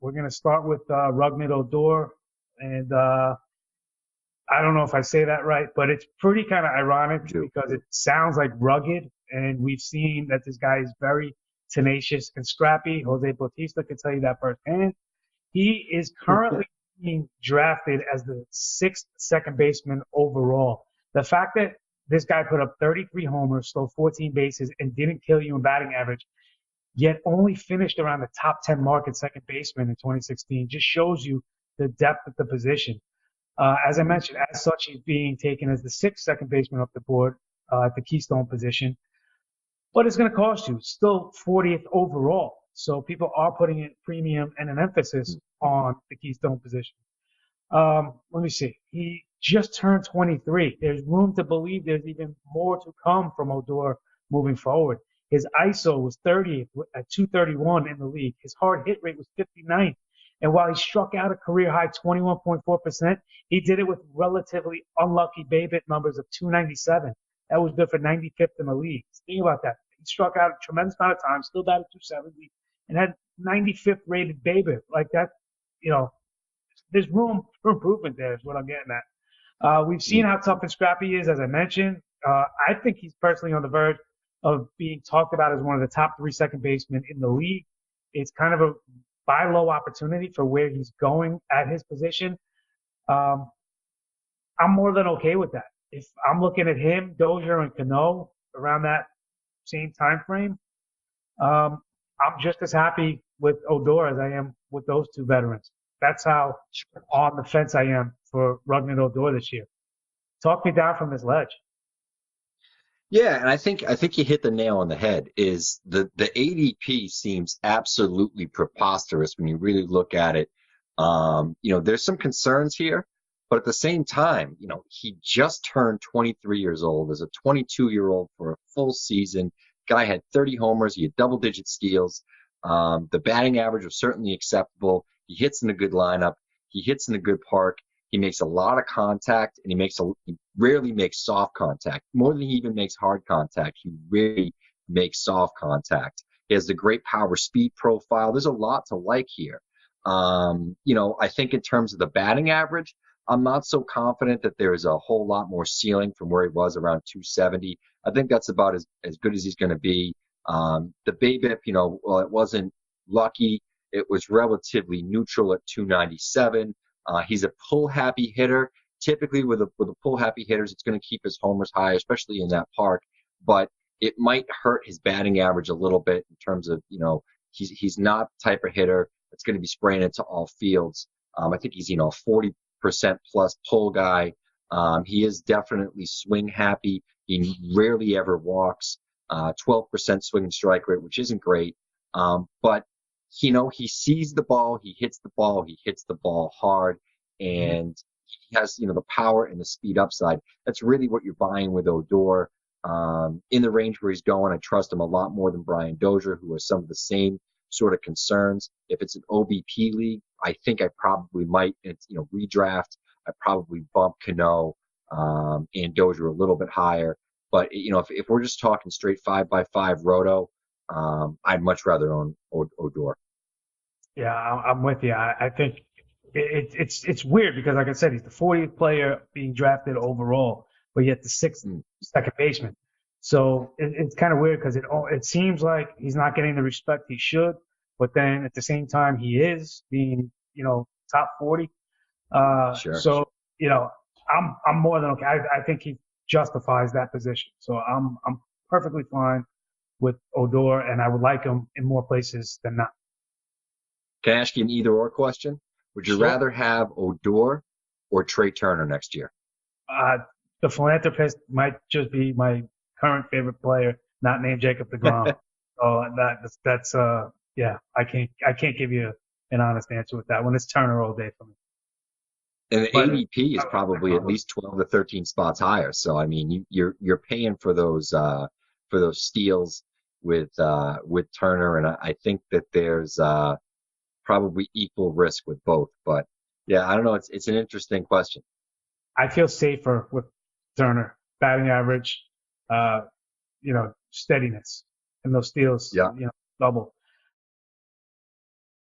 We're going to start with Rougned Odor. And I don't know if I say that right, but it's pretty kind of ironic because it sounds like rugged. And we've seen that this guy is very tenacious and scrappy. Jose Bautista can tell you that firsthand. He is currently being drafted as the 6th second baseman overall. The fact that this guy put up 33 homers, stole 14 bases, and didn't kill you in batting average, yet only finished around the top 10 mark at second baseman in 2016, just shows you the depth of the position. As I mentioned, as such, he's being taken as the 6th second baseman off the board at the keystone position. But it's going to cost you. Still 40th overall. So people are putting a premium and an emphasis on the keystone position. Let me see. He just turned 23. There's room to believe there's even more to come from Odor moving forward. His ISO was 30th at 231 in the league. His hard hit rate was 59th. And while he struck out a career high 21.4%, he did it with relatively unlucky BABIP numbers of 297. That was good for 95th in the league. Think about that. He struck out a tremendous amount of time, still batted 270, and had 95th rated BABIP. Like that, there's room for improvement there is what I'm getting at. We've seen how tough and scrappy he is, as I mentioned. I think he's personally on the verge of being talked about as one of the top 3 second basemen in the league. It's kind of a buy low opportunity for where he's going at his position. I'm more than okay with that. If I'm looking at him, Dozier, and Cano around that same time frame, I'm just as happy with Odor as I am with those 2 veterans. That's how on the fence I am for Rougned Odor this year. Talk me down from this ledge. Yeah, and I think you hit the nail on the head. Is the ADP seems absolutely preposterous when you really look at it. There's some concerns here, but at the same time, he just turned 23 years old as a 22-year-old for a full season. Guy had 30 homers, he had double-digit steals. The batting average was certainly acceptable. He hits in a good lineup. He hits in a good park. He makes a lot of contact, and he rarely makes soft contact. More than he even makes hard contact, he rarely makes soft contact. He has the great power speed profile. There's a lot to like here. I think in terms of the batting average, I'm not so confident that there is a whole lot more ceiling from where he was around 270. I think that's about as good as he's going to be. The BABIP, while it wasn't lucky, it was relatively neutral at 297. He's a pull-happy hitter. Typically, with the pull-happy hitters, it's going to keep his homers high, especially in that park. But it might hurt his batting average a little bit in terms of, he's not the type of hitter that's going to be spraying into all fields. I think he's, 40% plus pull guy. He is definitely swing happy. He rarely ever walks. 12% swing and strike rate, which isn't great. But he sees the ball, he hits the ball hard, and he has, the power and the speed upside. That's really what you're buying with Odor. In the range where he's going, I trust him a lot more than Brian Dozier, who has some of the same sort of concerns. If it's an OBP league, I think I probably might, redraft. I probably bump Cano and Dozier a little bit higher. But, if we're just talking straight 5x5 roto, I'd much rather own Odor. Yeah, I'm with you. I think it's weird because, like I said, he's the 40th player being drafted overall, but yet the 6th second baseman. So it's kind of weird because it seems like he's not getting the respect he should, but then at the same time he is being top 40. Sure. So I'm more than okay. I think he justifies that position. So I'm perfectly fine with Odor, and I would like him in more places than not. Can I ask you an either-or question? Would you rather have Odor or Trey Turner next year? The philanthropist might just be my current favorite player, not named Jacob deGrom. So that's I can't give you an honest answer with that one. It's Turner all day for me. And the ADP is probably at least 12 to 13 spots higher. So I mean, you're paying for those steals with Turner, and I think that there's probably equal risk with both. But yeah, I don't know. It's an interesting question. I feel safer with Turner. Batting average, steadiness, and those steals, double.